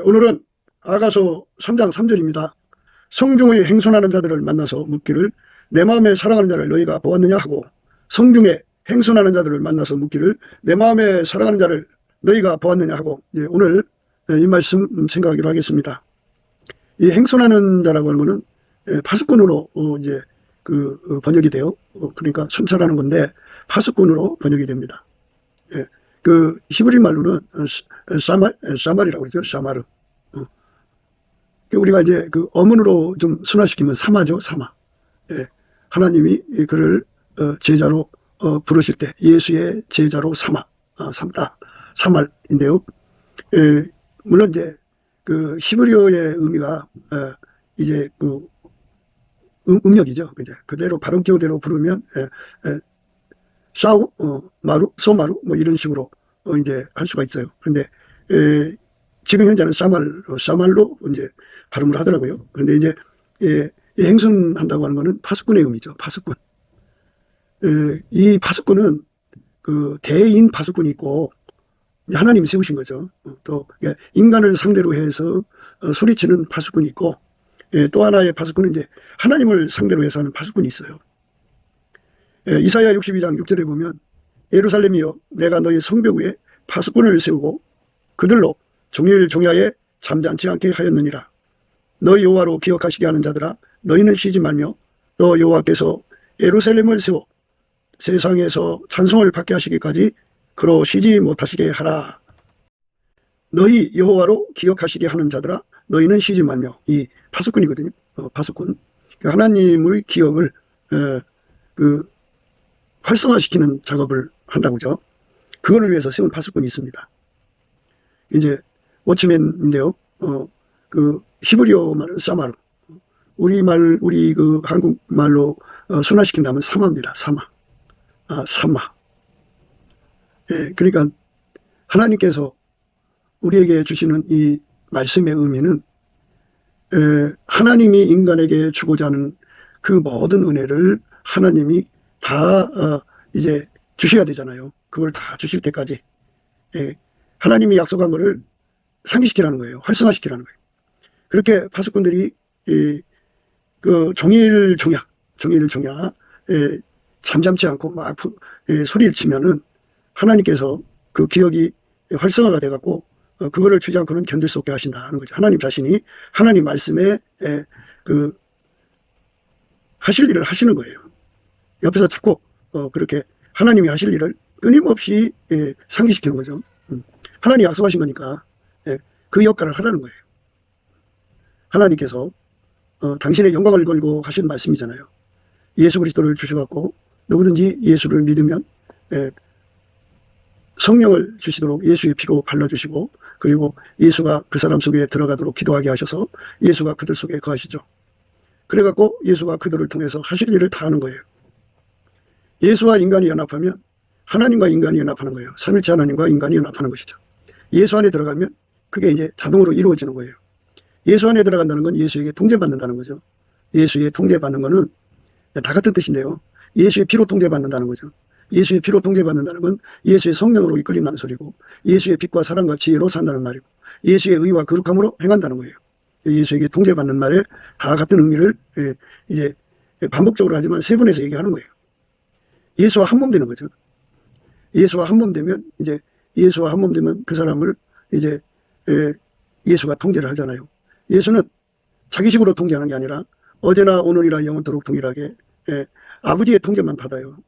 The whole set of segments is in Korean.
오늘은 아가서 3장 3절입니다. 성중에 행선하는 자들을 만나서 묻기를 내 마음에 사랑하는 자를 너희가 보았느냐 하고, 성중에 행선하는 자들을 만나서 묻기를 내 마음에 사랑하는 자를 너희가 보았느냐 하고, 오늘 이 말씀 생각하기로 하겠습니다. 이 행선하는 자라고 하는 것은 파수꾼으로 이제 번역이 돼요. 그러니까 순찰하는 건데 파수꾼으로 번역이 됩니다. 그 히브리 말로는 사말이라고 그러죠. 사마르. 우리가 이제 그 어문으로 좀 순화시키면 사마죠. 사마. 하나님이 그를 제자로 부르실 때 예수의 제자로 삼다. 사말인데요. 물론 이제 그 히브리어의 의미가 이제 그 음역이죠. 그대로 발음 기호대로 부르면 마루, 소마루 뭐 이런 식으로 이제 할 수가 있어요. 그런데 지금 현재는 사말로 이제 발음을 하더라고요. 그런데 이제 이 행선한다고 하는 거는 파수꾼의 의미죠. 파수꾼. 이 파수꾼은 그 대인 파수꾼이 있고 하나님이 세우신 거죠. 또 인간을 상대로 해서 소리치는 파수꾼이 있고, 또 하나의 파수꾼은 이제 하나님을 상대로 해서 하는 파수꾼이 있어요. 이사야 62장 6절에 보면 예루살렘이여 내가 너희 성벽 위에 파수꾼을 세우고 그들로 종일 종야에 잠잠치 않게 하였느니라. 너희 여호와로 기억하시게 하는 자들아 너희는 쉬지 말며 너 여호와께서 예루살렘을 세워 세상에서 찬송을 받게 하시기까지 그로 쉬지 못하시게 하라. 너희 여호와로 기억하시게 하는 자들아 너희는 쉬지 말며, 이 파수꾼이거든요. 파수꾼. 하나님의 기억을 활성화시키는 작업을 한다고죠. 그거를 위해서 세운 파수꾼이 있습니다. 이제 워치맨인데요. 그 히브리어 말은 사마르. 우리 그 한국말로 순화시킨다면 사마입니다. 사마. 사마. 그러니까 하나님께서 우리에게 주시는 이 말씀의 의미는 하나님이 인간에게 주고자 하는 그 모든 은혜를 하나님이 다 이제 주셔야 되잖아요. 그걸 다 주실 때까지 하나님이 약속한 것을 상기시키라는 거예요. 활성화시키라는 거예요. 그렇게 파수꾼들이 그 종일 종야 잠잠치 않고 막 소리를 치면은 하나님께서 그 기억이 활성화가 돼갖고 그거를 주지 않고는 견딜 수 없게 하신다는 거죠. 하나님 자신이 하나님 말씀에 그 하실 일을 하시는 거예요. 옆에서 자꾸 그렇게 하나님이 하실 일을 끊임없이 상기시키는 거죠. 하나님 약속하신 거니까 그 역할을 하라는 거예요. 하나님께서 당신의 영광을 걸고 하신 말씀이잖아요. 예수 그리스도를 주셔갖고 누구든지 예수를 믿으면 성령을 주시도록 예수의 피로 발라주시고, 그리고 예수가 그 사람 속에 들어가도록 기도하게 하셔서 예수가 그들 속에 거하시죠. 그래갖고 예수가 그들을 통해서 하실 일을 다 하는 거예요. 예수와 인간이 연합하면 하나님과 인간이 연합하는 거예요. 삼일체 하나님과 인간이 연합하는 것이죠. 예수 안에 들어가면 그게 이제 자동으로 이루어지는 거예요. 예수 안에 들어간다는 건 예수에게 통제받는다는 거죠. 예수의 통제받는 거는 다 같은 뜻인데요. 예수의 피로 통제받는다는 거죠. 예수의 피로 통제받는다는 건 예수의 성령으로 이끌린다는 소리고, 예수의 빛과 사랑과 지혜로 산다는 말이고, 예수의 의와 거룩함으로 행한다는 거예요. 예수에게 통제받는 말에 다 같은 의미를 이제 반복적으로 하지만 세 번에서 얘기하는 거예요. 예수와 한 몸 되는 거죠. 예수와 한 몸 되면 예수와 한 몸 되면 그 사람을 이제 예수가 통제를 하잖아요. 예수는 자기식으로 통제하는 게 아니라 어제나 오늘이나 영원토록 동일하게 아버지의 통제만 받아요.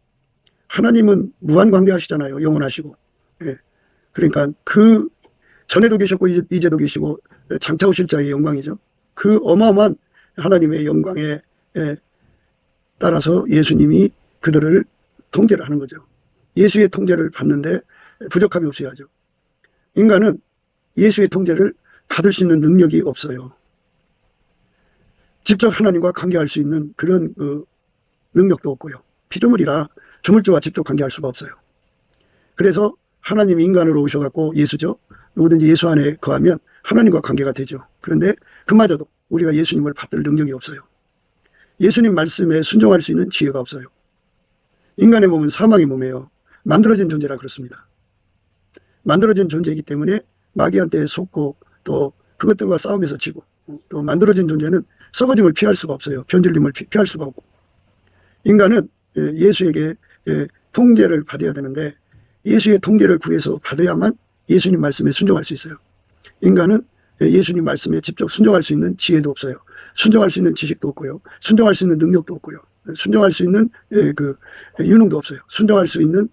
하나님은 무한관계 하시잖아요. 영원하시고. 그러니까 그 전에도 계셨고 이제도 계시고 장차 오실 자의 영광이죠. 그 어마어마한 하나님의 영광에 따라서 예수님이 그들을 통제를 하는 거죠. 예수의 통제를 받는데 부족함이 없어야죠. 인간은 예수의 통제를 받을 수 있는 능력이 없어요. 직접 하나님과 관계할 수 있는 그런 능력도 없고요. 피조물이라 주물주와 직접 관계할 수가 없어요. 그래서 하나님이 인간으로 오셔갖고 예수죠. 누구든지 예수 안에 거하면 하나님과 관계가 되죠. 그런데 그마저도 우리가 예수님을 받들 능력이 없어요. 예수님 말씀에 순종할 수 있는 지혜가 없어요. 인간의 몸은 사망의 몸이에요. 만들어진 존재라 그렇습니다. 만들어진 존재이기 때문에 마귀한테 속고 또 그것들과 싸움에서 지고, 또 만들어진 존재는 썩어짐을 피할 수가 없어요. 변질됨을 피할 수가 없고. 인간은 예수에게 통제를 받아야 되는데, 예수의 통제를 구해서 받아야만 예수님 말씀에 순종할 수 있어요. 인간은 예수님 말씀에 직접 순종할 수 있는 지혜도 없어요. 순종할 수 있는 지식도 없고요. 순종할 수 있는 능력도 없고요. 순종할 수 있는 유능도 없어요. 순종할 수 있는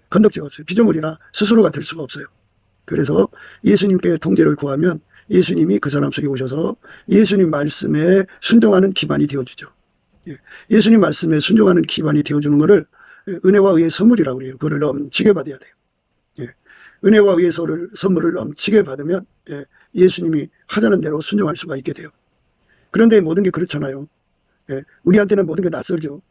건덕지가 없어요. 피조물이라 스스로가 될 수가 없어요. 그래서 예수님께 통제를 구하면 예수님이 그 사람 속에 오셔서 예수님 말씀에 순종하는 기반이 되어주죠. 예수님 말씀에 순종하는 기반이 되어주는 것을 은혜와 의의 선물이라고 그래요. 그걸 넘치게 받아야 돼요. 은혜와 의의 선물을 넘치게 받으면 예수님이 하자는 대로 순종할 수가 있게 돼요. 그런데 모든 게 그렇잖아요. 우리한테는 모든 게 낯설죠.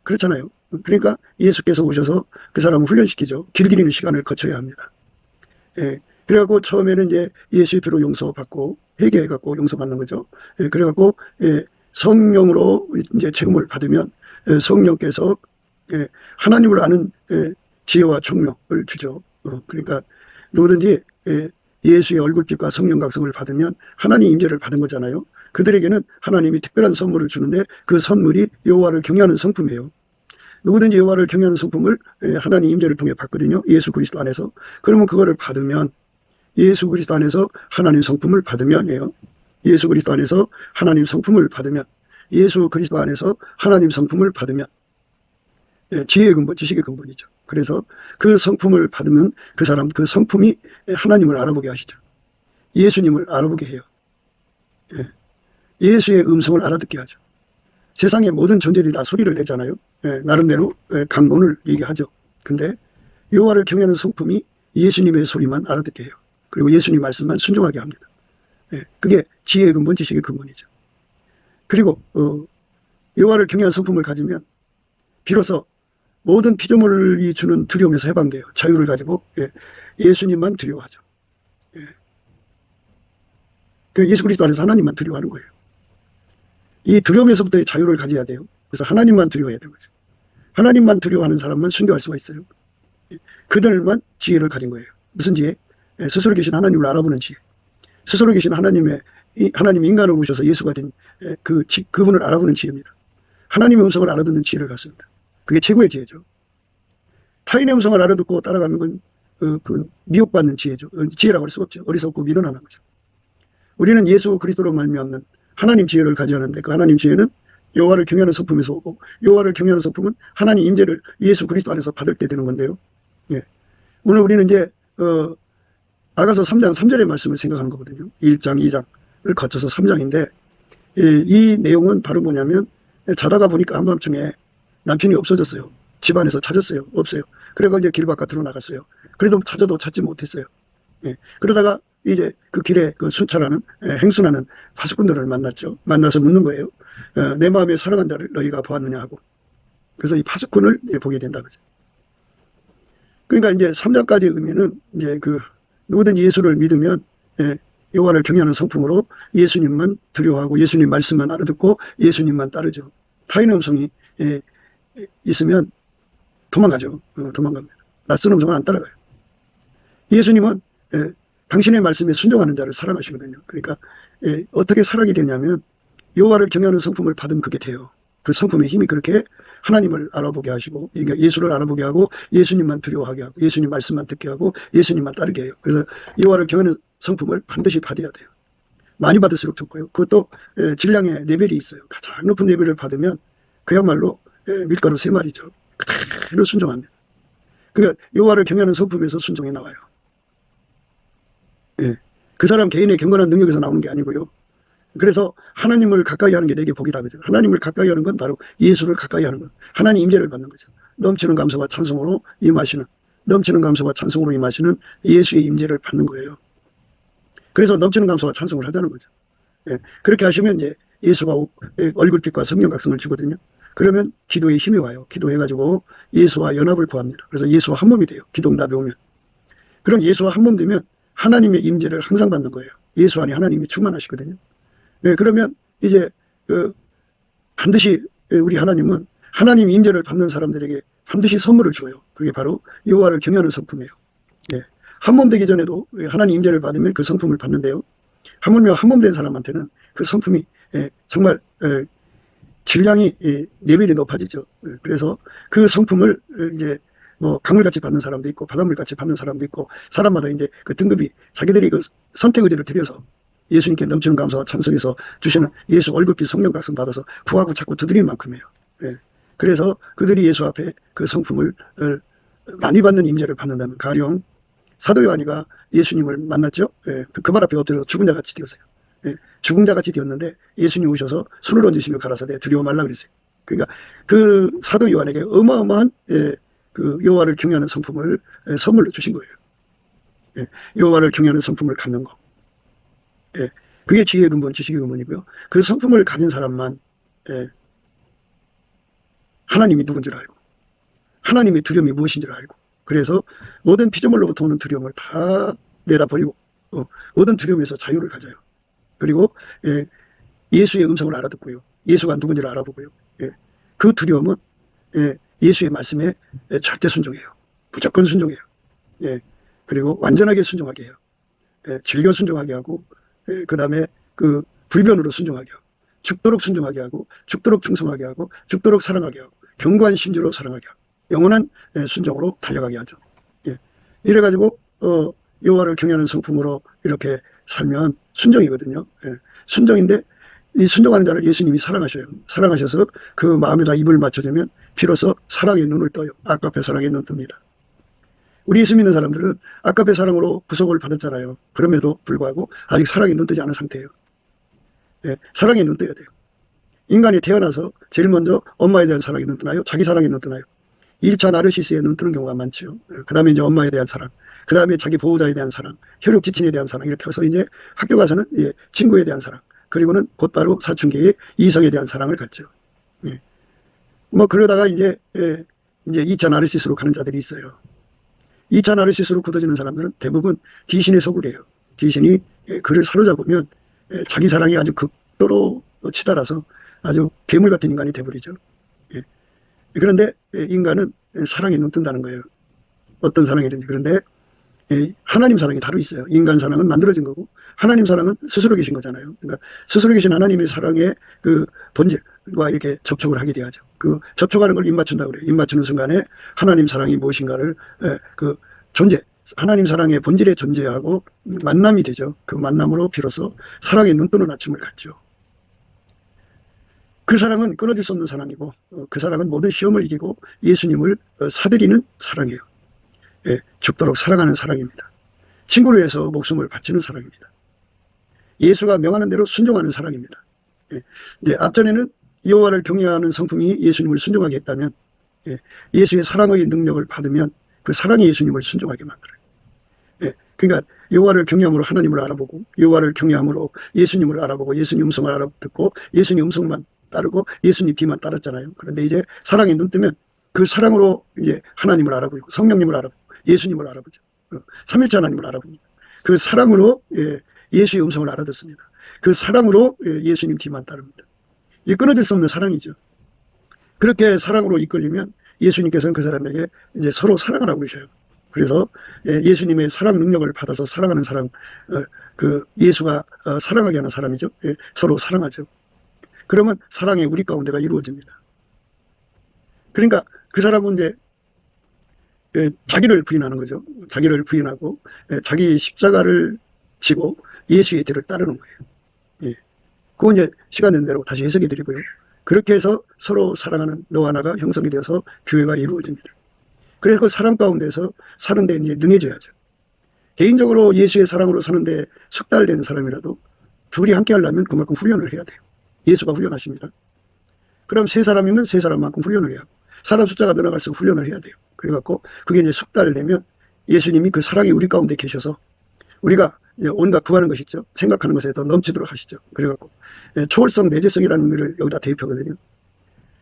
그렇잖아요. 그러니까 예수께서 오셔서 그 사람을 훈련시키죠. 길들이는 시간을 거쳐야 합니다. 그래갖고 처음에는 이제 예수의 피로 용서받고 회개해갖고 용서받는 거죠. 그래갖고 성령으로 이제 책임을 받으면 성령께서 하나님을 아는 지혜와 총명을 주죠. 그러니까 누구든지 예수의 얼굴빛과 성령 각성을 받으면 하나님 임재를 받은 거잖아요. 그들에게는 하나님이 특별한 선물을 주는데 그 선물이 여호와를 경외하는 성품이에요. 누구든지 여호와를 경외하는 성품을 하나님 임재를 통해 받거든요. 예수 그리스도 안에서. 그러면 그거를 받으면 예수 그리스도 안에서 하나님 성품을 받으면이에요. 예수 그리스도 안에서 하나님 성품을 받으면 예수 그리스도 안에서 하나님 성품을 받으면 지혜의 근본, 지식의 근본이죠. 그래서 그 성품을 받으면 그 사람, 그 성품이 하나님을 알아보게 하시죠. 예수님을 알아보게 해요. 예수의 음성을 알아듣게 하죠. 세상의 모든 존재들이 다 소리를 내잖아요. 나름대로 강론을 얘기하죠. 근데 여호와를 경외하는 성품이 예수님의 소리만 알아듣게 해요. 그리고 예수님 말씀만 순종하게 합니다. 그게 지혜의 근본, 지식의 근본이죠. 그리고 여호와를 경외하는 성품을 가지면 비로소 모든 피조물이 주는 두려움에서 해방돼요. 자유를 가지고 예수님만 두려워하죠. 예수 그리스도 안에서 하나님만 두려워하는 거예요. 이 두려움에서부터의 자유를 가져야 돼요. 그래서 하나님만 두려워해야 되는 거죠. 하나님만 두려워하는 사람만 순교할 수가 있어요. 그들만 지혜를 가진 거예요. 무슨 지혜? 스스로 계신 하나님을 알아보는 지혜. 스스로 계신 하나님 인간을 오셔서 예수가 된 그분을 알아보는 지혜입니다. 하나님의 음성을 알아듣는 지혜를 갖습니다. 그게 최고의 지혜죠. 타인의 음성을 알아듣고 따라가는 건 미혹받는 지혜죠. 지혜라고 할 수가 없죠. 어리석고 미련한 거죠. 우리는 예수 그리스도로 말미암는 하나님 지혜를 가져야하는데 그 하나님 지혜는 여호와를 경외하는 성품에서 오고 여호와를 경외하는 성품은 하나님 임재를 예수 그리스도 안에서 받을 때 되는 건데요. 오늘 우리는 이제 아가서 3장 3절의 말씀을 생각하는 거거든요. 1장 2장을 거쳐서 3장인데 이 내용은 바로 뭐냐면 자다가 보니까 한밤중에 남편이 없어졌어요. 집안에서 찾았어요. 없어요. 그래서 이제 길 바깥으로 나갔어요. 그래도 찾아도 찾지 못했어요. 그러다가 이제 그 길에 그 순찰하는 행순하는 파수꾼들을 만났죠. 만나서 묻는 거예요. 내 마음에 사랑한 자를 너희가 보았느냐 하고. 그래서 이 파수꾼을 보게 된다 그죠. 그러니까 이제 3장까지 의미는 이제 누구든지 예수를 믿으면 여호와를 경외하는 성품으로 예수님만 두려워하고 예수님 말씀만 알아듣고 예수님만 따르죠. 타인의 음성이 있으면 도망가죠. 도망갑니다. 낯선 음성은 안 따라가요. 예수님은 당신의 말씀에 순종하는 자를 사랑하시거든요. 그러니까 어떻게 사랑이 되냐면 여호와를 경외하는 성품을 받으면 그게 돼요. 그 성품의 힘이 그렇게 하나님을 알아보게 하시고 예수를 알아보게 하고 예수님만 두려워하게 하고 예수님 말씀만 듣게 하고 예수님만 따르게 해요. 그래서 여호와를 경외하는 성품을 반드시 받아야 돼요. 많이 받을수록 좋고요. 그것도 질량의 레벨이 있어요. 가장 높은 레벨을 받으면 그야말로 밀가루 3마리죠. 그대로 순종합니다. 그러니까 여호와를 경외하는 성품에서 순종이 나와요. 그 사람 개인의 경건한 능력에서 나오는 게 아니고요. 그래서 하나님을 가까이 하는 게 내게 복이다. 그죠? 하나님을 가까이 하는 건 바로 예수를 가까이 하는 것. 하나님 임재를 받는 거죠. 넘치는 감사와 찬송으로 임하시는 예수의 임재를 받는 거예요. 그래서 넘치는 감사와 찬송을 하자는 거죠. 그렇게 하시면 이제 예수가 얼굴빛과 성령 각성을 주거든요. 그러면 기도에 힘이 와요. 기도해가지고 예수와 연합을 구합니다. 그래서 예수와 한 몸이 돼요. 기도 응답이 오면. 그럼 예수와 한 몸 되면 하나님의 임재를 항상 받는 거예요. 예수 안에 하나님이 충만하시거든요. 그러면 이제 반드시 우리 하나님은 하나님 임재를 받는 사람들에게 반드시 선물을 줘요. 그게 바로 여호와를 경외하는 성품이에요. 한 몸 되기 전에도 하나님 임재를 받으면 그 성품을 받는데요. 하물며 한몸된 사람한테는 그 성품이 정말 질량이 4배이 높아지죠. 그래서 그 성품을 이제 뭐 강물같이 받는 사람도 있고 바닷물같이 받는 사람도 있고, 사람마다 이제 그 등급이 자기들이 그 선택 의지를 들여서 예수님께 넘치는 감사와 찬송해서 주시는 예수 얼굴빛 성령 각성 받아서 구하고 찾고 두드리는 만큼이에요. 그래서 그들이 예수 앞에 그 성품을 많이 받는 임재를 받는다면, 가령 사도 요한이가 예수님을 만났죠. 그 발 앞에 엎드려 죽은 자같이 되었어요. 죽은 자같이 되었는데 예수님 오셔서 손을 얹으시며 가라사대 두려워 말라 그랬어요. 그러니까 그 사도 요한에게 어마어마한 그 여호와를 경외하는 성품을 선물로 주신 거예요. 여호와를 경외하는 성품을 갖는 거. 그게 지혜의 근본, 지식의 근본이고요. 그 성품을 가진 사람만 하나님이 누군지를 알고, 하나님의 두려움이 무엇인지를 알고, 그래서 모든 피조물로부터 오는 두려움을 다 내다버리고 모든 두려움에서 자유를 가져요. 그리고 예수의 음성을 알아듣고요. 예수가 누군지를 알아보고요. 그 두려움은 예수의 말씀에 절대 순종해요. 무조건 순종해요. 그리고 완전하게 순종하게 해요. 즐겨 순종하게 하고, 그 다음에 그 불변으로 순종하게 하고, 죽도록 순종하게 하고, 죽도록 충성하게 하고, 죽도록 사랑하게 하고, 견고한 심지로 사랑하게 하고, 영원한 순종으로 달려가게 하죠. 이래가지고 여호와를 경외하는 성품으로 이렇게 살면 순종이거든요. 순종인데 이 순종하는 자를 예수님이 사랑하셔요. 사랑하셔서 그 마음에다 입을 맞춰주면 비로소 사랑의 눈을 떠요. 아까페 사랑의 눈 뜹니다. 우리 예수 믿는 사람들은 아까페 사랑으로 구속을 받았잖아요. 그럼에도 불구하고 아직 사랑의 눈 뜨지 않은 상태예요. 사랑의 눈 떠야 돼요. 인간이 태어나서 제일 먼저 엄마에 대한 사랑이 눈 뜨나요? 자기 사랑이 눈 뜨나요? 1차 나르시스에 눈 뜨는 경우가 많죠. 그 다음에 이제 엄마에 대한 사랑, 그 다음에 자기 보호자에 대한 사랑, 혈육 지친에 대한 사랑, 이렇게 해서 이제 학교 가서는 친구에 대한 사랑, 그리고는 곧바로 사춘기에 이성에 대한 사랑을 갖죠. 뭐 그러다가 이제 2차 나르시스로 가는 자들이 있어요. 2차 나르시스로 굳어지는 사람들은 대부분 귀신의 소굴이에요. 귀신이 그를 사로잡으면 자기 사랑이 아주 극도로 치달아서 아주 괴물 같은 인간이 돼버리죠. 그런데 인간은 사랑에 눈 뜬다는 거예요. 어떤 사랑이든지. 그런데 하나님 사랑이 다르 있어요. 인간 사랑은 만들어진 거고, 하나님 사랑은 스스로 계신 거잖아요. 그러니까 스스로 계신 하나님의 사랑의 그 본질과 이렇게 접촉을 하게 돼야죠. 그 접촉하는 걸 입맞춘다고 그래요. 입맞추는 순간에 하나님 사랑이 무엇인가를 그 존재, 하나님 사랑의 본질의 존재하고 만남이 되죠. 그 만남으로 비로소 사랑에 눈 뜨는 아침을 갖죠. 그 사랑은 끊어질 수 없는 사랑이고, 그 사랑은 모든 시험을 이기고 예수님을 사들이는 사랑이에요. 죽도록 사랑하는 사랑입니다. 친구를 위해서 목숨을 바치는 사랑입니다. 예수가 명하는 대로 순종하는 사랑입니다. 이제 앞전에는 여호와를 경외하는 성품이 예수님을 순종하게 했다면, 예수의 사랑의 능력을 받으면 그 사랑이 예수님을 순종하게 만들어요. 그러니까 여호와를 경외함으로 하나님을 알아보고, 여호와를 경외함으로 예수님을 알아보고, 예수님 음성을 알아듣고, 예수님 음성만 따르고 예수님 뒤만 따랐잖아요. 그런데 이제 사랑에 눈 뜨면 그 사랑으로 이제 하나님을 알아보고, 성령님을 알아보고, 예수님을 알아보죠. 삼일체 하나님을 알아봅니다. 그 사랑으로 예수의 음성을 알아듣습니다. 그 사랑으로 예수님 뒤만 따릅니다. 이 끊어질 수 없는 사랑이죠. 그렇게 사랑으로 이끌리면 예수님께서는 그 사람에게 이제 서로 사랑하라고 그러셔요. 그래서 예수님의 사랑 능력을 받아서 사랑하는 사람, 그 예수가 사랑하게 하는 사람이죠. 서로 사랑하죠. 그러면 사랑의 우리 가운데가 이루어집니다. 그러니까 그 사람은 이제 자기를 부인하는 거죠. 자기를 부인하고 자기 십자가를 지고 예수의 뒤를 따르는 거예요. 그건 이제 시간 된 대로 다시 해석해 드리고요. 그렇게 해서 서로 사랑하는 너와 나가 형성이 되어서 교회가 이루어집니다. 그래서 그 사랑 가운데서 사는데 이제 능해져야죠. 개인적으로 예수의 사랑으로 사는데 숙달된 사람이라도 둘이 함께 하려면 그만큼 훈련을 해야 돼요. 예수가 훈련하십니다. 그럼 세 사람이면 세 사람만큼 훈련을 해야 하고, 사람 숫자가 늘어갈수록 훈련을 해야 돼요. 그래갖고 그게 이제 숙달되면 예수님이 그 사랑이 우리 가운데 계셔서 우리가 온갖 구하는 것이 있죠. 생각하는 것에 더 넘치도록 하시죠. 그래갖고 초월성, 내재성이라는 의미를 여기다 대입하거든요.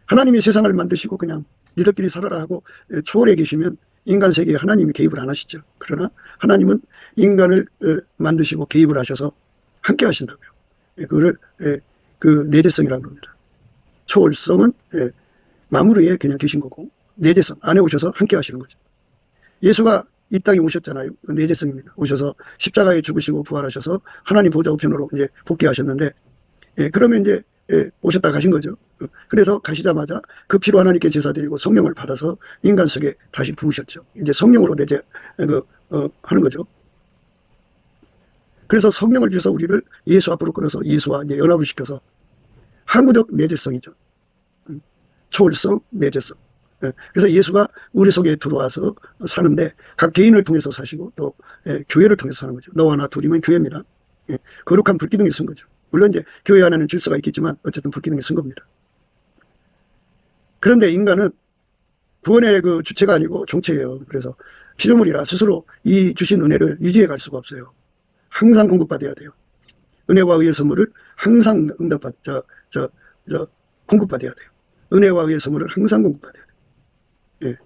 하나님이 세상을 만드시고 그냥 니들끼리 살아라 하고 초월해 계시면 인간 세계에 하나님이 개입을 안 하시죠. 그러나 하나님은 인간을 만드시고 개입을 하셔서 함께 하신다고요. 그거를 그 내재성이라고 합니다. 초월성은 마무리에 그냥 계신 거고, 내재성 안에 오셔서 함께 하시는 거죠. 예수가 이 땅에 오셨잖아요. 내재성입니다. 오셔서 십자가에 죽으시고 부활하셔서 하나님 보좌 우편으로 이제 복귀하셨는데, 그러면 이제 오셨다 가신 거죠. 그래서 가시자마자 그 피로 하나님께 제사 드리고 성령을 받아서 인간 속에 다시 부으셨죠. 이제 성령으로 하는 거죠. 그래서 성령을 주셔서 우리를 예수 앞으로 끌어서 예수와 이제 연합을 시켜서 항구적 내재성이죠. 초월성, 내재성. 그래서 예수가 우리 속에 들어와서 사는데 각 개인을 통해서 사시고 또 교회를 통해서 사는 거죠. 너와 나 둘이면 교회입니다. 거룩한 불기둥에 쓴 거죠. 물론 이제 교회 안에는 질서가 있겠지만 어쨌든 불기둥에 쓴 겁니다. 그런데 인간은 구원의 그 주체가 아니고 종체예요. 그래서 피조물이라 스스로 이 주신 은혜를 유지해 갈 수가 없어요. 항상 공급받아야 돼요. 은혜와 의의 선물을 항상 공급받아야 돼요. 은혜와 의의 선물을 항상 공급받아야 돼요.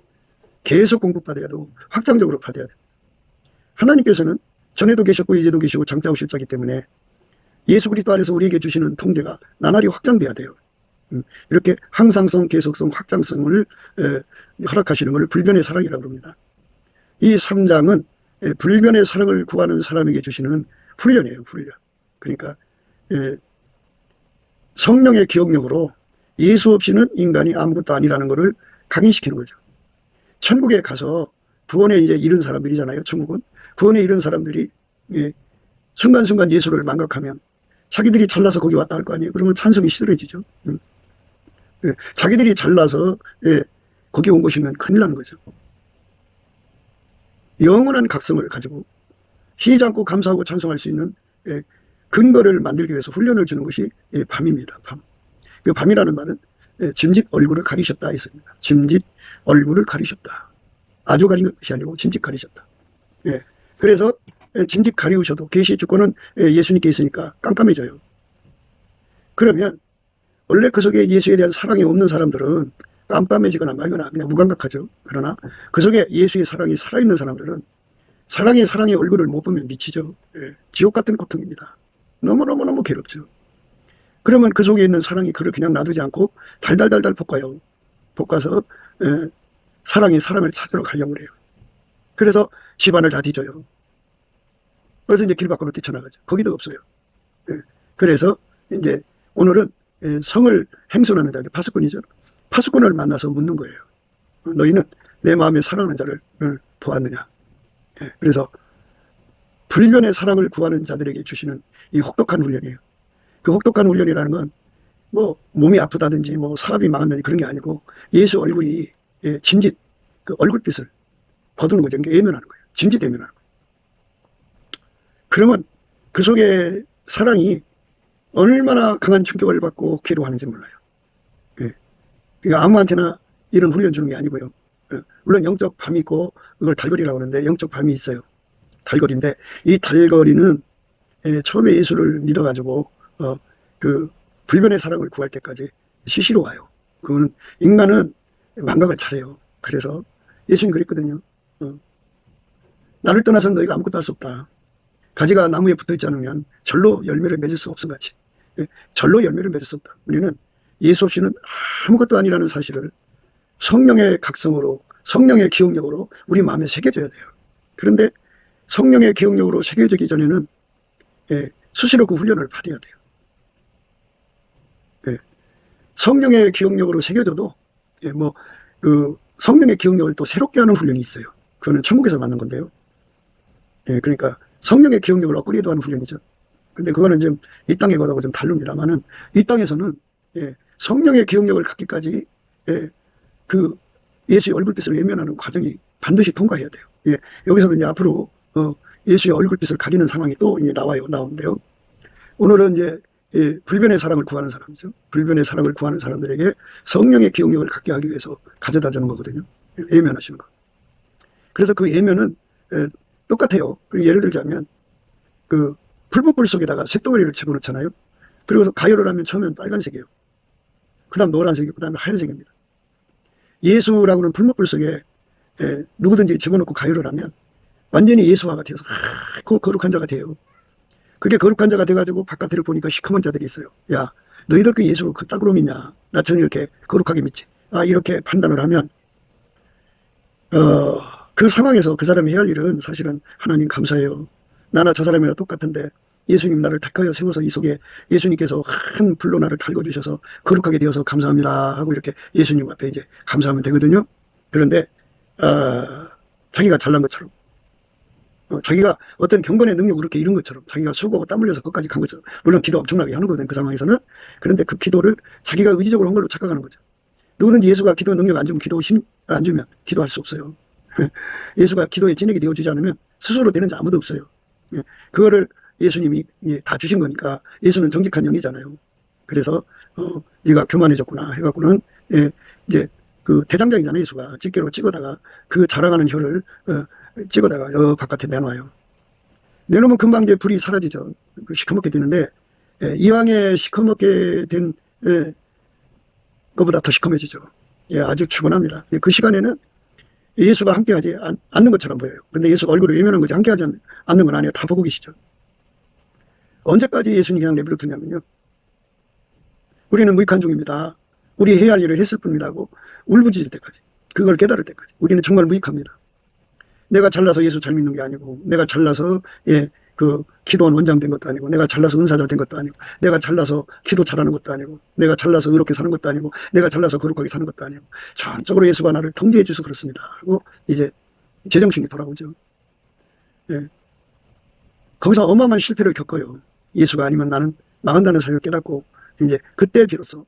계속 공급받아야 되고 확장적으로 받아야 돼요. 하나님께서는 전에도 계셨고 이제도 계시고 장차 오실 자이기 때문에 예수 그리스도 안에서 우리에게 주시는 통제가 나날이 확장돼야 돼요. 이렇게 항상성, 계속성, 확장성을 허락하시는 것을 불변의 사랑이라고 합니다. 이 3장은 불변의 사랑을 구하는 사람에게 주시는 훈련이에요. 훈련. 그러니까 성령의 기억력으로 예수 없이는 인간이 아무것도 아니라는 것을 각인시키는 거죠. 천국에 가서 구원에 이제 이른 사람들이잖아요. 천국은. 구원에 이른 사람들이 순간순간 예수를 망각하면 자기들이 잘나서 거기 왔다 할 거 아니에요. 그러면 찬송이 시들어지죠. 자기들이 잘나서 거기 온 것이면 큰일 나는 거죠. 영원한 각성을 가지고 쉬지 않고 감사하고 찬송할 수 있는 근거를 만들기 위해서 훈련을 주는 것이 밤입니다. 밤. 그 밤이라는 말은 짐짓 얼굴을 가리셨다 했습니다. 짐짓 얼굴을 가리셨다. 아주 가린 것이 아니고 짐짓 가리셨다. 그래서 짐짓 가리우셔도 계시 주권은 예수님께 있으니까 깜깜해져요. 그러면 원래 그 속에 예수에 대한 사랑이 없는 사람들은 깜깜해지거나 말거나 그냥 무감각하죠. 그러나 그 속에 예수의 사랑이 살아있는 사람들은 사랑의 얼굴을 못 보면 미치죠. 지옥 같은 고통입니다. 너무너무너무 괴롭죠. 그러면 그 속에 있는 사랑이 그를 그냥 놔두지 않고 달달달달 볶아요. 볶아서 사랑이 사람을 찾으러 가려고 그래요. 그래서 집안을 다 뒤져요. 그래서 이제 길 밖으로 뛰쳐나가죠. 거기도 없어요. 그래서 이제 오늘은 성을 행선하는 자들, 파수꾼이죠. 파수꾼을 만나서 묻는 거예요. 너희는 내 마음에 사랑하는 자를 보았느냐. 그래서 불변의 사랑을 구하는 자들에게 주시는 이 혹독한 훈련이에요. 그 혹독한 훈련이라는 건 뭐 몸이 아프다든지 뭐 사업이 망한다든지 그런 게 아니고 예수 얼굴이 짐짓 그 얼굴빛을 거두는 거죠. 그러니까 예면하는 거예요. 짐짓 예면하는 거예요. 그러면 그 속에 사랑이 얼마나 강한 충격을 받고 기도하는지 몰라요. 그러니까 아무한테나 이런 훈련 주는 게 아니고요. 물론 영적 밤이 있고 그걸 달거리라고 하는데 영적 밤이 있어요. 달거리인데 이 달거리는 처음에 예수를 믿어가지고 그 불변의 사랑을 구할 때까지 시시로 와요. 그거는 인간은 망각을 잘해요. 그래서 예수님 그랬거든요. 나를 떠나서는 너희가 아무것도 할 수 없다. 가지가 나무에 붙어있지 않으면 절로 열매를 맺을 수 없음 같이. 절로 열매를 맺을 수 없다. 우리는 예수 없이는 아무것도 아니라는 사실을 성령의 각성으로 성령의 기억력으로 우리 마음에 새겨져야 돼요. 그런데 성령의 기억력으로 새겨지기 전에는 수시로 그 훈련을 받아야 돼요. 성령의 기억력으로 새겨져도 그 성령의 기억력을 또 새롭게 하는 훈련이 있어요. 그거는 천국에서 받는 건데요. 그러니까 성령의 기억력을 업그레이드 하는 훈련이죠. 근데 그거는 좀 이 땅에 거하고 좀 다릅니다만은 이 땅에서는 성령의 기억력을 갖기까지 그 예수의 얼굴빛을 외면하는 과정이 반드시 통과해야 돼요. 여기서는 이제 앞으로 예수의 얼굴빛을 가리는 상황이 또 이제 나오는데요. 오늘은 이제 불변의 사랑을 구하는 사람이죠. 불변의 사랑을 구하는 사람들에게 성령의 기억력을 갖게 하기 위해서 가져다 주는 거거든요. 예면하시는 거. 그래서 그 예면은 똑같아요. 예를 들자면 그 풀붓불 속에다가 쇳덩어리를 집어넣잖아요. 그리고 가열을 하면 처음엔 빨간색이에요. 그 다음 노란색이고 그 다음에 하얀색입니다. 예수라고는 풀무불 속에 누구든지 집어넣고 가열을 하면 완전히 예수화가 되어서 그 거룩한 자가 돼요. 그게 거룩한 자가 돼가지고 바깥을 보니까 시커먼 자들이 있어요. 야, 너희들 그 예수를 그따구로 믿냐? 나처럼 이렇게 거룩하게 믿지. 이렇게 판단을 하면 그 상황에서 그 사람이 해야 할 일은 사실은 하나님 감사해요. 나나 저 사람이나 똑같은데 예수님 나를 택하여 세워서 이 속에 예수님께서 한 불로 나를 달궈주셔서 거룩하게 되어서 감사합니다 하고 이렇게 예수님 앞에 이제 감사하면 되거든요. 그런데 자기가 잘난 것처럼 자기가 어떤 경건의 능력을 그렇게 이룬 것처럼 자기가 수고하고 땀 흘려서 거기까지 간 것처럼 물론 기도 엄청나게 하는 거거든요. 그 상황에서는. 그런데 그 기도를 자기가 의지적으로 한 걸로 착각하는 거죠. 누구든지 예수가 기도 능력 안 주면 안 주면 기도할 수 없어요. 예수가 기도에 진액이 되어주지 않으면 스스로 되는 자 아무도 없어요. 그거를 예수님이 다 주신 거니까 예수는 정직한 영이잖아요. 그래서 네가 교만해졌구나 해갖고는 이제 그 대장장이잖아요. 예수가 집게로 찍어다가 그 자라가는 혀를 찍어다가 바깥에 내놔요. 내놓으면 금방 이제 불이 사라지죠. 시커멓게 되는데 이왕에 시커멓게 된 것보다 더 시커매지죠. 아주 추분합니다. 그 시간에는 예수가 함께하지 않는 것처럼 보여요. 근데 예수가 얼굴을 외면한 거지 함께하지 않는 건 아니에요. 다 보고 계시죠. 언제까지 예수님이 그냥 내버려 두냐면요. 우리는 무익한 종입니다. 우리 해야 할 일을 했을 뿐입니다 하고 울부짖을 때까지, 그걸 깨달을 때까지 우리는 정말 무익합니다. 내가 잘나서 예수 잘 믿는 게 아니고, 내가 잘나서 그 기도원 원장 된 것도 아니고, 내가 잘나서 은사자 된 것도 아니고, 내가 잘나서 기도 잘하는 것도 아니고, 내가 잘나서 의롭게 사는 것도 아니고, 내가 잘나서 거룩하게 사는 것도 아니고, 전적으로 예수가 나를 통제해 주셔서 그렇습니다 하고 이제 제정신이 돌아오죠. 거기서 어마어마한 실패를 겪어요. 예수가 아니면 나는 망한다는 사실을 깨닫고 이제 그때 비로소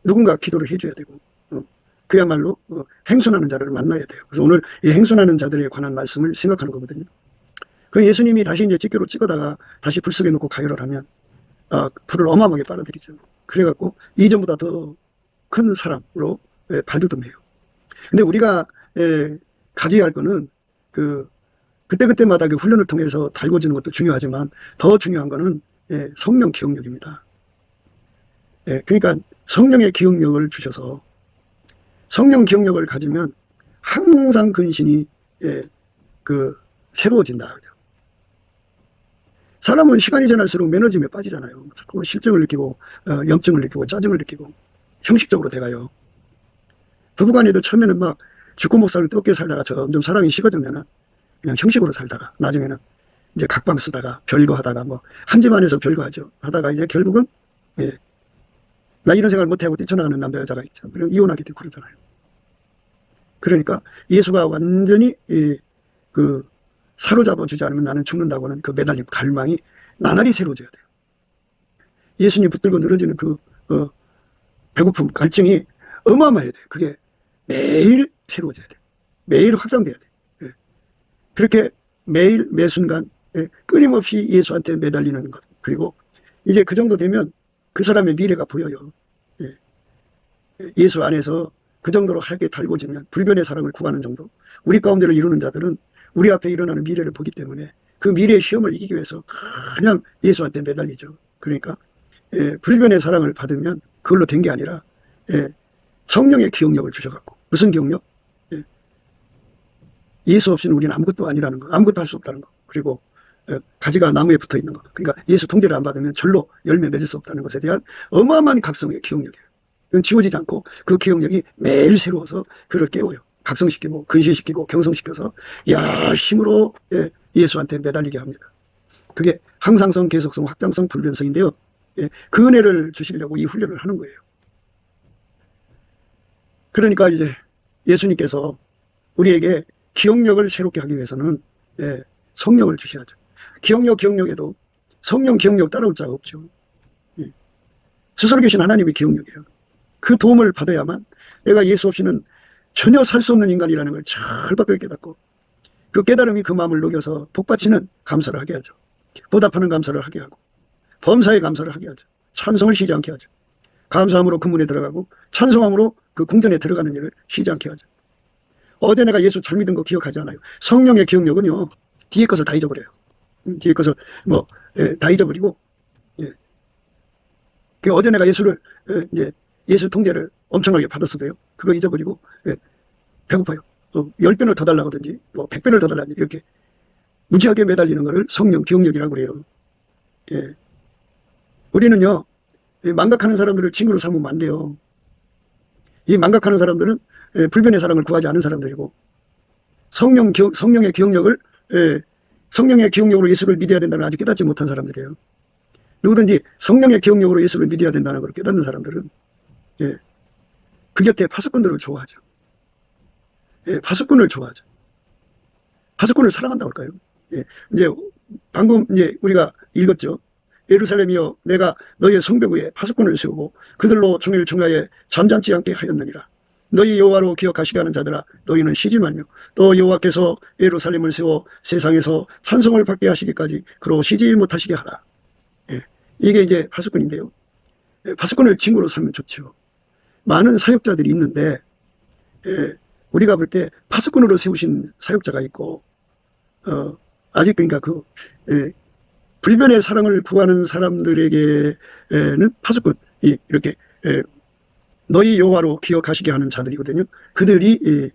누군가 기도를 해줘야 되고 그야말로 행순하는 자를 만나야 돼요. 그래서 오늘 이 행순하는 자들에 관한 말씀을 생각하는 거거든요. 그 예수님이 다시 이제 집게로 찍어다가 다시 불 속에 놓고 가열을 하면 불을 어마어마하게 빨아들이죠. 그래갖고 이전보다 더 큰 사람으로 발돋움해요. 근데 우리가 가져야 할 거는 그때그때마다 그 훈련을 통해서 달궈지는 것도 중요하지만 더 중요한 거는 성령 기억력입니다. 그러니까 성령의 기억력을 주셔서 성령 기억력을 가지면 항상 근신이 새로워진다. 사람은 시간이 지날수록 매너짐에 빠지잖아요. 자꾸 실증을 느끼고 염증을 느끼고 짜증을 느끼고 형식적으로 돼가요. 부부간에도 처음에는 막 죽고 못 살고 뜨겁게 살다가 점점 사랑이 식어지면은 그냥 형식으로 살다가 나중에는 이제 각방 쓰다가 별거 하다가 뭐 한 집 안에서 별거 하다가 이제 결국은 나 이런 생각을 못하고 뛰쳐나가는 남자 여자가 있죠. 그리고 이혼하게 되고 그러잖아요. 그러니까 예수가 완전히 사로잡아 주지 않으면 나는 죽는다고는 그 매달림 갈망이 나날이 새로워져야 돼요. 예수님 붙들고 늘어지는 배고픔 갈증이 어마어마해야 돼요. 그게 매일 새로워져야 돼요. 매일 확장돼야 돼요. 그렇게 매일 매 순간 끊임없이 예수한테 매달리는 것. 그리고 이제 그 정도 되면 그 사람의 미래가 보여요. 예수 안에서 그 정도로 하게 달궈지면 불변의 사랑을 구하는 정도. 우리 가운데를 이루는 자들은 우리 앞에 일어나는 미래를 보기 때문에 그 미래의 시험을 이기기 위해서 그냥 예수한테 매달리죠. 그러니까 불변의 사랑을 받으면 그걸로 된 게 아니라 성령의 기억력을 주셔갖고. 무슨 기억력? 예수 없이는 우리는 아무것도 아니라는 거. 아무것도 할 수 없다는 거. 그리고 가지가 나무에 붙어 있는 거. 그러니까 예수 통제를 안 받으면 절로 열매 맺을 수 없다는 것에 대한 어마어마한 각성의 기억력이에요. 그건 지워지지 않고 그 기억력이 매일 새로워서 그를 깨워요. 각성시키고 근신시키고 경성시켜서 힘으로 예수한테 매달리게 합니다. 그게 항상성, 계속성, 확장성, 불변성인데요. 그 은혜를 주시려고 이 훈련을 하는 거예요. 그러니까 이제 예수님께서 우리에게 기억력을 새롭게 하기 위해서는 성령을 주셔야죠. 기억력에도 성령 기억력 따라올 자가 없죠. 스스로 계신 하나님의 기억력이에요. 그 도움을 받아야만 내가 예수 없이는 전혀 살 수 없는 인간이라는 걸 철박하게 깨닫고 그 깨달음이 그 마음을 녹여서 복받치는 감사를 하게 하죠. 보답하는 감사를 하게 하고 범사에 감사를 하게 하죠. 찬송을 쉬지 않게 하죠. 감사함으로 그 문에 들어가고 찬송함으로 그 궁전에 들어가는 일을 쉬지 않게 하죠. 어제 내가 예수 잘 믿은 거 기억하지 않아요. 성령의 기억력은요, 뒤에 것을 다 잊어버려요. 뒤에 것을 다 잊어버리고, 어제 내가 예수를 예수 통제를 엄청나게 받았어도요, 그거 잊어버리고 배고파요. 10배를 더 달라고든지 100배를 더 달라든지 이렇게 무지하게 매달리는 것을 성령 기억력이라고 그래요. 우리는요, 망각하는 사람들을 친구로 삼으면 안 돼요. 이 망각하는 사람들은 불변의 사랑을 구하지 않은 사람들이고, 성령의 기억력을, 성령의 기억력으로 예수를 믿어야 된다는 걸 아직 깨닫지 못한 사람들이에요. 누구든지 성령의 기억력으로 예수를 믿어야 된다는 걸 깨닫는 사람들은, 그 곁에 파수꾼들을 좋아하죠. 파수꾼을 좋아하죠. 파수꾼을 사랑한다고 할까요? 이제 방금 이제 우리가 읽었죠. 예루살렘이여, 내가 너희의 성벽 위에 파수꾼을 세우고 그들로 종일 중야에 잠잠지 않게 하였느니라. 너희 여호와로 기억하시게 하는 자들아, 너희는 쉬지 말며 또 여호와께서 예루살렘을 세워 세상에서 찬송을 받게 하시기까지 그로 쉬지 못하시게 하라. 이게 이제 파수꾼인데요. 파수꾼을 친구로 삼으면 좋죠. 많은 사역자들이 있는데, 우리가 볼 때 파수꾼으로 세우신 사역자가 있고, 아직 그러니까 불변의 사랑을 구하는 사람들에게는 파수꾼이 이렇게 너희 여호와로 기억하시게 하는 자들이거든요. 그들이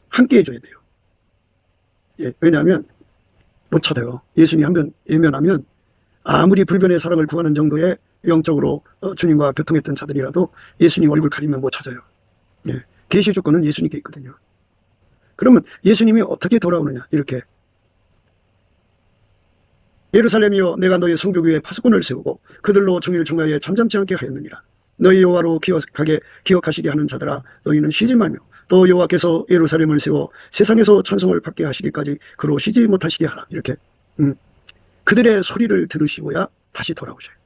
함께 해줘야 돼요. 왜냐하면 못 찾아요. 예수님이 한번 예면하면 아무리 불변의 사랑을 구하는 정도의 영적으로 주님과 교통했던 자들이라도 예수님 얼굴 가리면 못 찾아요. 계시 조건은 예수님께 있거든요. 그러면 예수님이 어떻게 돌아오느냐, 이렇게. 예루살렘이여, 내가 너희 성벽 위에 파수꾼을 세우고 그들로 종일 중야에 잠잠지 않게 하였느니라. 너희 여호와로 기억하시게 하는 자들아, 너희는 쉬지 말며 또 여호와께서 예루살렘을 세워 세상에서 찬송을 받게 하시기까지 그로 쉬지 못하시게 하라. 이렇게 그들의 소리를 들으시고야 다시 돌아오셔요.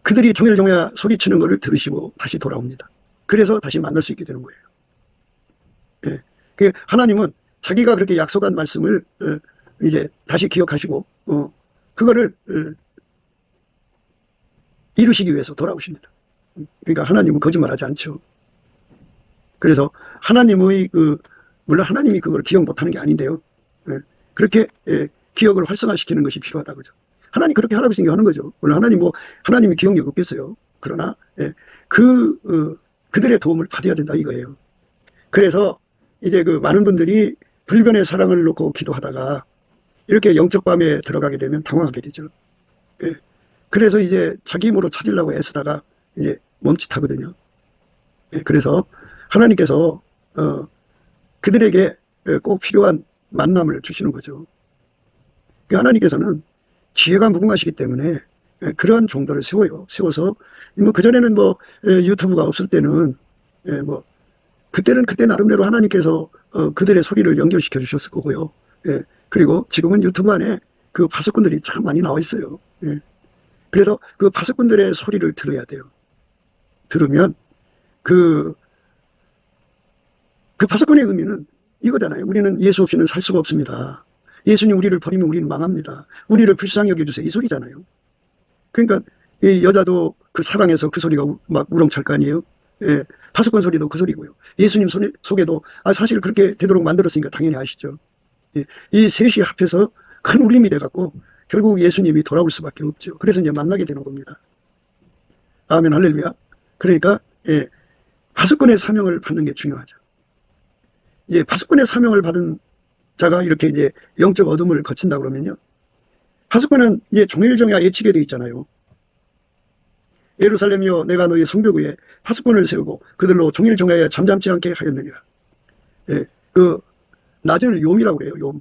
그들이 종일 종야 소리치는 것을 들으시고 다시 돌아옵니다. 그래서 다시 만날 수 있게 되는 거예요. 하나님은 자기가 그렇게 약속한 말씀을 이제 다시 기억하시고 그거를 이루시기 위해서 돌아오십니다. 그러니까 하나님은 거짓말하지 않죠. 그래서 하나님의 물론 하나님이 그걸 기억 못하는 게 아닌데요. 그렇게 기억을 활성화시키는 것이 필요하다, 그죠? 하나님 그렇게 하라고 생각하는 거죠. 물론 하나님이 기억력 없겠어요. 그러나 그들의 도움을 받아야 된다, 이거예요. 그래서 이제 많은 분들이 불변의 사랑을 놓고 기도하다가 이렇게 영적 밤에 들어가게 되면 당황하게 되죠. 그래서 이제 자기 힘으로 찾으려고 애쓰다가 이제 멈칫하거든요. 그래서 하나님께서 그들에게 꼭 필요한 만남을 주시는 거죠. 하나님께서는 지혜가 무궁하시기 때문에 그러한 종들을 세워요. 세워서 그전에는 유튜브가 없을 때는 그때는 그때 나름대로 하나님께서 그들의 소리를 연결시켜 주셨을 거고요. 그리고 지금은 유튜브 안에 그 파수꾼들이 참 많이 나와 있어요. 그래서 그 파수꾼들의 소리를 들어야 돼요. 들으면 그 파수꾼의 의미는 이거잖아요. 우리는 예수 없이는 살 수가 없습니다. 예수님 우리를 버리면 우리는 망합니다. 우리를 불쌍히 여겨주세요. 이 소리잖아요. 그러니까 이 여자도 그 사랑해서 그 소리가 막 우렁찰 거 아니에요. 파수꾼 소리도 그 소리고요. 예수님 속에도 사실 그렇게 되도록 만들었으니까 당연히 아시죠. 이 셋이 합해서 큰 울림이 돼갖고 결국 예수님이 돌아올 수밖에 없죠. 그래서 이제 만나게 되는 겁니다. 아멘, 할렐루야. 그러니까 파수꾼의 사명을 받는 게 중요하죠. 파수꾼의 사명을 받은 자가 이렇게 이제 영적 어둠을 거친다 그러면요, 파수꾼은 종일종야 예치게 돼 있잖아요. 예루살렘이여, 내가 너희 성벽 위에 파수꾼을 세우고 그들로 종일종야에 잠잠지 않게 하였느니라. 낮을 욤이라고 그래요. 욤.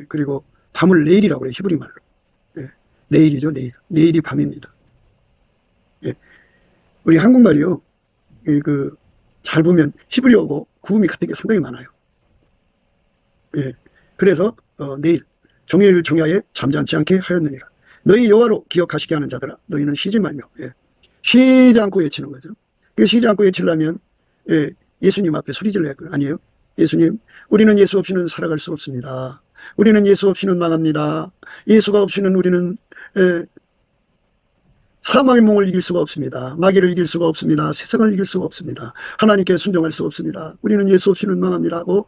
그리고 밤을 내일이라고 그래요. 히브리 말로. 내일이죠. 내일이 밤입니다. 우리 한국말이요, 잘 보면 히브리어고 구음이 같은 게 상당히 많아요. 그래서 내일 종일 종야에 잠잠지 않게 하였느니라. 너희 여호와로 기억하시게 하는 자들아, 너희는 쉬지 말며. 쉬지 않고 외치는 거죠. 쉬지 않고 외치려면 예수님 앞에 소리 질러야 할 거 아니에요? 예수님, 우리는 예수 없이는 살아갈 수 없습니다. 우리는 예수 없이는 망합니다. 예수가 없이는 우리는 사망의 몽을 이길 수가 없습니다. 마귀를 이길 수가 없습니다. 세상을 이길 수가 없습니다. 하나님께 순종할 수 없습니다. 우리는 예수 없이는 망합니다 하고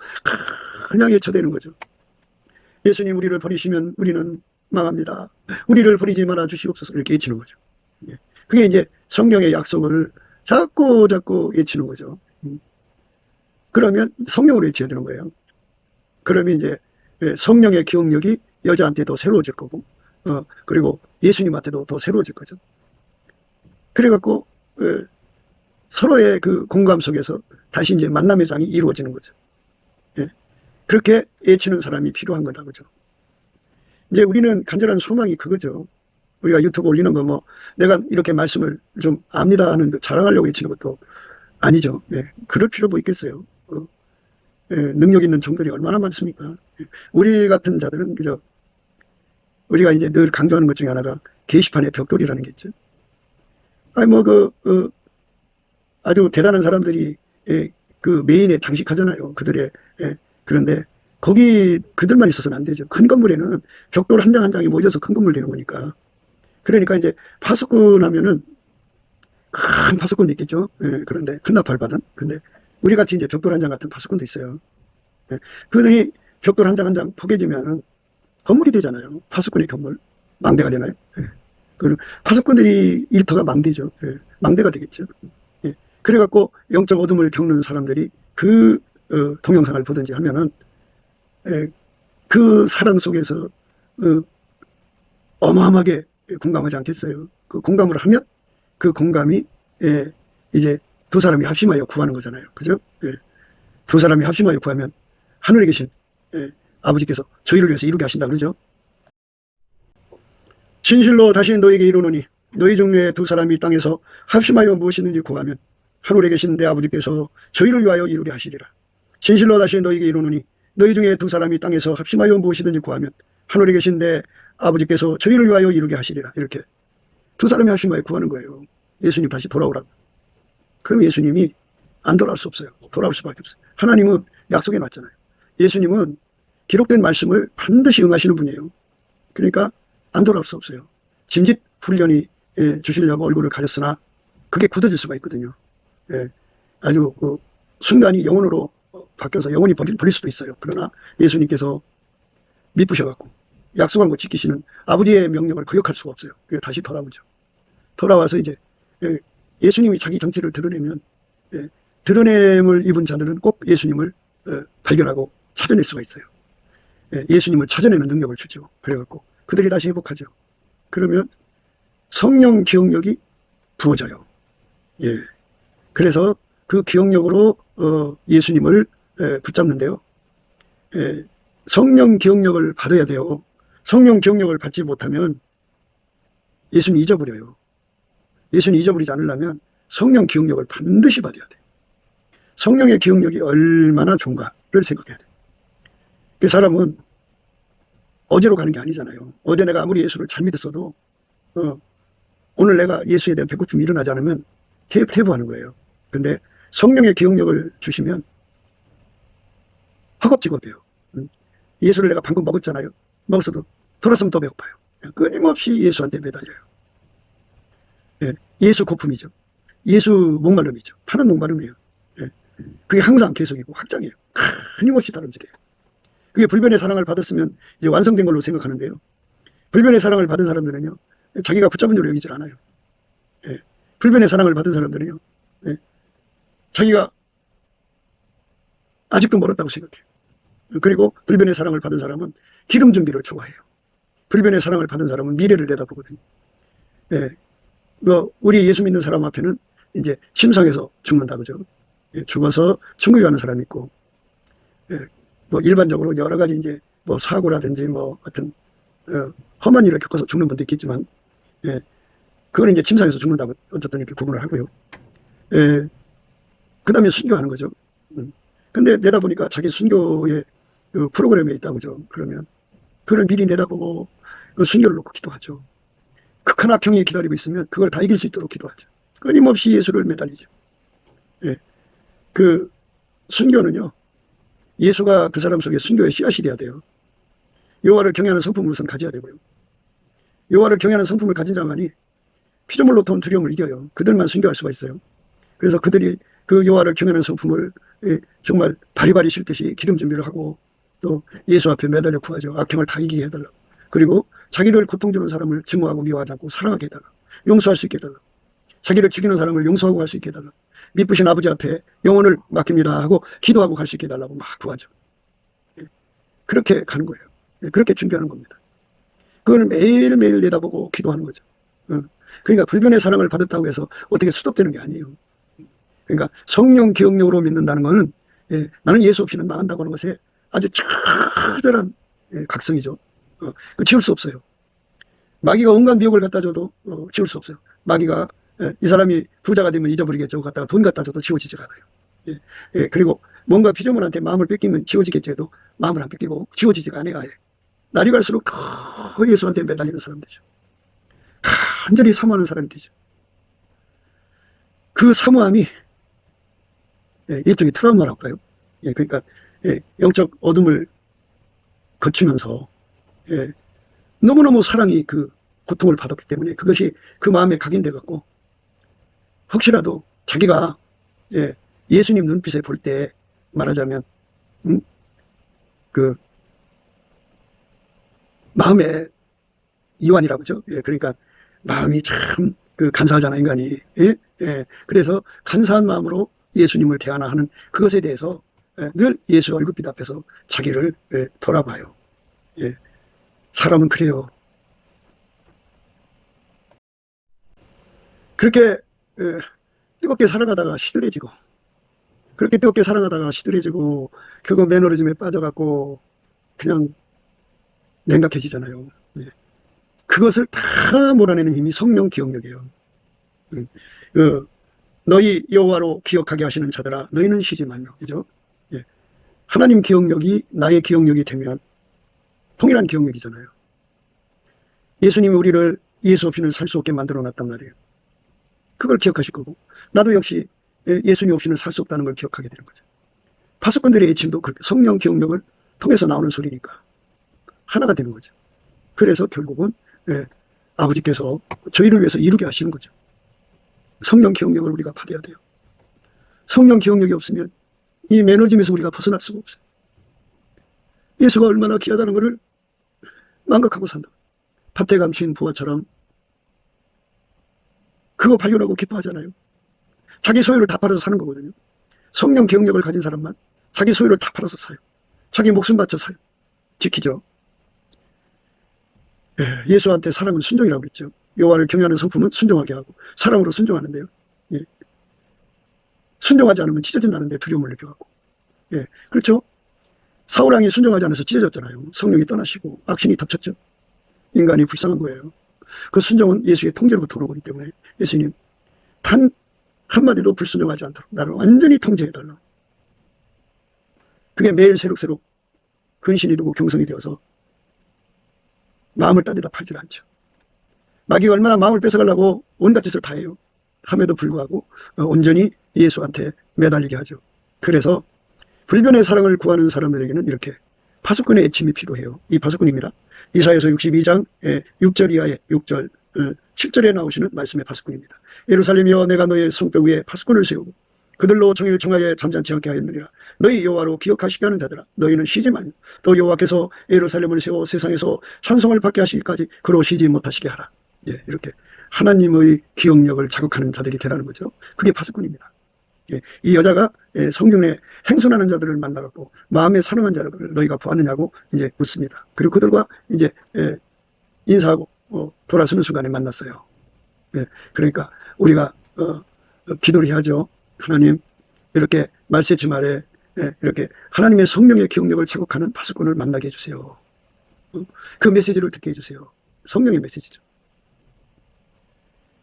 그냥 외쳐대는 거죠. 예수님, 우리를 버리시면 우리는 망합니다. 우리를 버리지 말아 주시옵소서. 이렇게 외치는 거죠. 그게 이제 성경의 약속을 자꾸 외치는 거죠. 그러면 성령으로 외쳐야 되는 거예요. 그러면 이제 성령의 기억력이 여자한테 더 새로워질 거고, 그리고 예수님한테도 더 새로워질 거죠. 그래갖고 서로의 그 공감 속에서 다시 이제 만남의 장이 이루어지는 거죠. 예. 그렇게 애치는 사람이 필요한 거다. 그죠. 이제 우리는 간절한 소망이 그거죠. 우리가 유튜브 올리는 거 뭐 내가 이렇게 말씀을 좀 압니다 하는 거 자랑하려고 외치는 것도 아니죠. 예. 그럴 필요 뭐 있겠어요. 예. 능력 있는 종들이 얼마나 많습니까? 예. 우리 같은 자들은 그저 우리가 이제 늘 강조하는 것 중에 하나가 게시판의 벽돌이라는 게 있죠. 아니 뭐 아주 대단한 사람들이 예, 그 메인에 장식하잖아요. 그들의 예. 그런데 거기 그들만 있어서는 안 되죠. 큰 건물에는 벽돌 한 장 한 장이 모여서 큰 건물 되는 거니까. 그러니까 이제 파수꾼 하면은 큰 파수꾼도 있겠죠. 예, 그런데 큰 나팔 받은. 근데 우리 같이 이제 벽돌 한 장 같은 파수꾼도 있어요. 예, 그들이 벽돌 한 장 한 장 포개지면 건물이 되잖아요. 파수꾼의 건물. 망대가 되나요? 예. 그 파수꾼들이 일터가 망대죠. 예, 망대가 되겠죠. 예, 그래갖고 영적 어둠을 겪는 사람들이 그 동영상을 보든지 하면은 예, 그 사랑 속에서 어마어마하게 공감하지 않겠어요. 그 공감을 하면 그 공감이 예, 이제 두 사람이 합심하여 구하는 거잖아요. 그죠? 예, 두 사람이 합심하여 구하면 하늘에 계신 예, 아버지께서 저희를 위해서 이루게 하신다 그러죠. 진실로 다시 너에게 이르노니 너희 중에 두 사람이 땅에서 합심하여 무엇이든지 구하면 하늘에 계신 내 아버지께서 저희를 위하여 이루게 하시리라. 진실로 다시 너에게 이르노니 너희 중에 두 사람이 땅에서 합심하여 무엇이든지 구하면 하늘에 계신 내 아버지께서 저희를 위하여 이루게 하시리라. 이렇게 두 사람이 합심하여 구하는 거예요. 예수님 다시 돌아오라고. 그럼 예수님이 안 돌아올 수 없어요. 돌아올 수밖에 없어요. 하나님은 약속해 놨잖아요. 예수님은 기록된 말씀을 반드시 응하시는 분이에요. 그러니까 안 돌아올 수 없어요. 짐짓 훈련이 주시려고 얼굴을 가렸으나 그게 굳어질 수가 있거든요. 예, 아주 순간이 영혼으로 바뀌어서 영혼이 버릴 수도 있어요. 그러나 예수님께서 미쁘셔갖고 약속한 거 지키시는 아버지의 명령을 거역할 수가 없어요. 그게 다시 돌아오죠. 돌아와서 이제 예수님이 자기 정체를 드러내면 드러냄을 입은 자들은 꼭 예수님을 발견하고 찾아낼 수가 있어요. 예수님을 찾아내는 능력을 주죠. 그래갖고 그들이 다시 회복하죠. 그러면 성령 기억력이 부어져요. 예. 그래서 그 기억력으로 예수님을 붙잡는데요. 성령 기억력을 받아야 돼요. 성령 기억력을 받지 못하면 예수님 잊어버려요. 예수님 잊어버리지 않으려면 성령 기억력을 반드시 받아야 돼요. 성령의 기억력이 얼마나 좋은가를 생각해야 돼요. 그 사람은 어제로 가는 게 아니잖아요. 어제 내가 아무리 예수를 잘 믿었어도 오늘 내가 예수에 대한 배고픔이 일어나지 않으면 퇴보하는 거예요. 근데 성령의 기억력을 주시면 허겁지겁해요. 예수를 내가 방금 먹었잖아요. 먹었어도 돌아서면 더 배고파요. 끊임없이 예수한테 매달려요. 예, 예수 고품이죠. 예수 목마름이죠. 타는 목마름이에요. 예, 그게 항상 계속이고 확장이에요. 끊임없이 다름질해요. 그게 불변의 사랑을 받았으면 이제 완성된 걸로 생각하는데요. 불변의 사랑을 받은 사람들은요, 자기가 붙잡은 줄 여기질 않아요. 예, 불변의 사랑을 받은 사람들은요, 예, 자기가 아직도 멀었다고 생각해요. 그리고 불변의 사랑을 받은 사람은 기름 준비를 좋아해요. 불변의 사랑을 받은 사람은 미래를 내다보거든요. 예, 우리 예수 믿는 사람 앞에는 이제 침상에서 죽는다 그죠? 예, 죽어서 천국에 가는 사람이 있고, 예, 일반적으로 여러 가지 이제 사고라든지 하여튼 험한 일을 겪어서 죽는 분도 있겠지만, 예, 그거는 이제 침상에서 죽는다고 어쨌든 이렇게 구분을 하고요. 예, 그 다음에 순교하는 거죠. 근데 내다보니까 자기 순교의 그 프로그램에 있다고 그죠. 그러면 그걸 미리 내다보고 그 순교를 놓고 기도하죠. 극한 악형이 기다리고 있으면 그걸 다 이길 수 있도록 기도하죠. 끊임없이 예수를 매달리죠. 예, 그 순교는요, 예수가 그 사람 속에 순교의 씨앗이 돼야 돼요. 여호와를 경외하는 성품을 우선 가져야 되고요. 여호와를 경외하는 성품을 가진 자만이 피조물로부터 온 두려움을 이겨요. 그들만 순교할 수가 있어요. 그래서 그들이 그 여호와를 경외하는 성품을 정말 바리바리 실듯이 기름 준비를 하고 또 예수 앞에 매달려 구하죠. 악행을 다 이기게 해달라고. 그리고 자기를 고통 주는 사람을 증오하고 미워하지 않고 사랑하게 해달라고. 용서할 수 있게 해달라고. 자기를 죽이는 사람을 용서하고 갈 수 있게 해달라고. 미쁘신 아버지 앞에 영혼을 맡깁니다 하고 기도하고 갈 수 있게 해달라고 막 구하죠. 그렇게 가는 거예요. 그렇게 준비하는 겁니다. 그걸 매일매일 내다보고 기도하는 거죠. 그러니까 불변의 사랑을 받았다고 해서 어떻게 수dob되는 게 아니에요. 그러니까 성령 기억력으로 믿는다는 것은 나는 예수 없이는 망한다고 하는 것에 아주 처절한 각성이죠. 그 지울 수 없어요. 마귀가 온갖 미혹을 갖다 줘도 지울 수 없어요. 마귀가 이 사람이 부자가 되면 잊어버리겠죠. 갖다가 돈 갖다 줘도 지워지지가 않아요. 그리고 뭔가 피조물한테 마음을 뺏기면 지워지겠죠 해도 마음을 안 뺏기고 지워지지가 않아요. 아예. 날이 갈수록 더 예수한테 매달리는 사람 되죠. 간절히 사모하는 사람이 되죠. 그 사모함이 일종의 트라우마라고 할까요? 그러니까 영적 어둠을 거치면서 너무너무 사랑이 그 고통을 받았기 때문에 그것이 그 마음에 각인돼 갖고 혹시라도 자기가 예수님 눈빛에 볼 때 말하자면 그 마음의 이완이라고 그러죠. 그러니까 마음이 참 그 간사하잖아 인간이. 그래서 간사한 마음으로 예수님을 대하나 하는 그것에 대해서 늘 예수 얼굴빛 앞에서 자기를 돌아봐요. 사람은 그래요. 그렇게 뜨겁게 살아가다가 시들해지고 그렇게 뜨겁게 살아가다가 시들해지고 결국 매너리즘에 빠져갖고 그냥 냉각해지잖아요. 그것을 다 몰아내는 힘이 성령 기억력이에요. 너희 여호와로 기억하게 하시는 자들아 너희는 쉬지 말며. 그죠? 하나님 기억력이 나의 기억력이 되면 통일한 기억력이잖아요. 예수님이 우리를 예수 없이는 살 수 없게 만들어 놨단 말이에요. 그걸 기억하실 거고 나도 역시 예수님 없이는 살 수 없다는 걸 기억하게 되는 거죠. 파수꾼들의 애침도 그렇게 성령 기억력을 통해서 나오는 소리니까 하나가 되는 거죠. 그래서 결국은 아버지께서 저희를 위해서 이루게 하시는 거죠. 성령 기억력을 우리가 파괴해야 돼요. 성령 기억력이 없으면 이 매너짐에서 우리가 벗어날 수가 없어요. 예수가 얼마나 귀하다는 것을 망각하고 산다. 밭에 감추인 부화처럼 그거 발견하고 기뻐하잖아요. 자기 소유를 다 팔아서 사는 거거든요. 성령 기억력을 가진 사람만 자기 소유를 다 팔아서 사요. 자기 목숨 바쳐 사요. 지키죠. 예수한테 사랑은 순종이라고 그랬죠. 여호와를 경외하는 성품은 순종하게 하고 사랑으로 순종하는데요. 순종하지 않으면 찢어진다는데 두려움을 느껴갖고. 그렇죠. 사울왕이 순종하지 않아서 찢어졌잖아요. 성령이 떠나시고 악신이 덮쳤죠. 인간이 불쌍한 거예요. 그 순종은 예수의 통제로부터 오는 거기 때문에 예수님 단 한마디도 불순종하지 않도록 나를 완전히 통제해달라. 그게 매일 새록새록 근신이 되고 경성이 되어서 마음을 따뜻하 팔질 않죠. 마귀가 얼마나 마음을 뺏어가려고 온갖 짓을 다 해요. 함에도 불구하고 온전히 예수한테 매달리게 하죠. 그래서 불변의 사랑을 구하는 사람들에게는 이렇게 파수꾼의 애침이 필요해요. 이 파수꾼입니다. 이사야서 62장 6절 이하의 6절 7절에 나오시는 말씀의 파수꾼입니다. 예루살렘이여 내가 너의 성벽 위에 파수꾼을 세우고 그들로 종일 정하에 잠잠치 않게 하였느니라. 너희 여호와로 기억하시게 하는 자들아 너희는 쉬지 말며 또 여호와께서 예루살렘을 세워 세상에서 찬송을 받게 하시기까지 그로 쉬지 못하시게 하라. 이렇게 하나님의 기억력을 자극하는 자들이 되라는 거죠. 그게 파수꾼입니다. 이 여자가 성경에 행선하는 자들을 만나갖고 마음에 사랑한 자들을 너희가 보았느냐고 이제 묻습니다. 그리고 그들과 이제 인사하고 돌아서는 순간에 만났어요. 그러니까 우리가 기도를 해야죠. 하나님 이렇게 말세치 말에 이렇게 하나님의 성령의 기억력을 자극하는 파수꾼을 만나게 해주세요. 그 메시지를 듣게 해주세요. 성령의 메시지죠.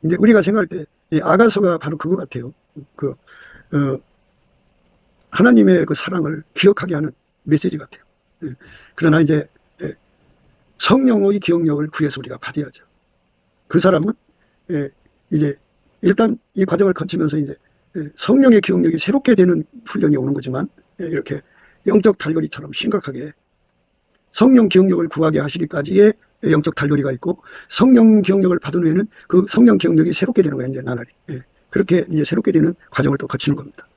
근데 우리가 생각할 때 아가서가 바로 그거 같아요. 하나님의 그 사랑을 기억하게 하는 메시지 같아요. 그러나 이제 성령의 기억력을 구해서 우리가 받아야죠. 그 사람은 이제 일단 이 과정을 거치면서 이제 성령의 기억력이 새롭게 되는 훈련이 오는 거지만 이렇게 영적 달걀이처럼 심각하게 성령 기억력을 구하게 하시기까지의 영적 달걀이가 있고 성령 기억력을 받은 후에는 그 성령 기억력이 새롭게 되는 거예요. 이제 나날이. 그렇게 이제 새롭게 되는 과정을 또 거치는 겁니다.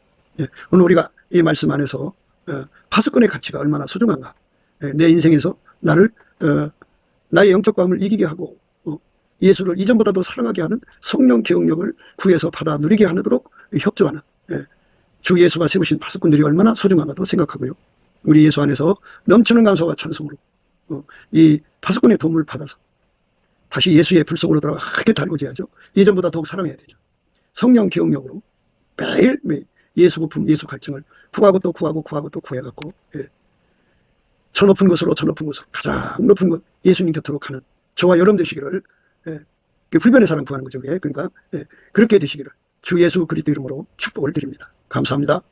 오늘 우리가 이 말씀 안에서 파수꾼의 가치가 얼마나 소중한가. 내 인생에서 나를 나의 영적 과음을 이기게 하고 예수를 이전보다도 사랑하게 하는 성령 기억력을 구해서 받아 누리게 하도록 협조하는 주 예수가 세우신 파수꾼들이 얼마나 소중한가도 생각하고요. 우리 예수 안에서 넘치는 감사와 찬송으로 이 파수꾼의 도움을 받아서 다시 예수의 불속으로 돌아가 크게 달궈져야죠. 이전보다 더욱 사랑해야 되죠. 성령 기억력으로 매일 예수 부품, 예수 갈증을 구하고 또 구하고 구하고 또 구해갖고, 예. 저 높은 곳으로 저 높은 곳으로 가장 높은 곳 예수님 곁으로 가는 저와 여러분 되시기를, 예. 불변의 사랑 구하는 거죠. 예. 그러니까 예. 그렇게 되시기를 주 예수 그리스도 이름으로 축복을 드립니다. 감사합니다.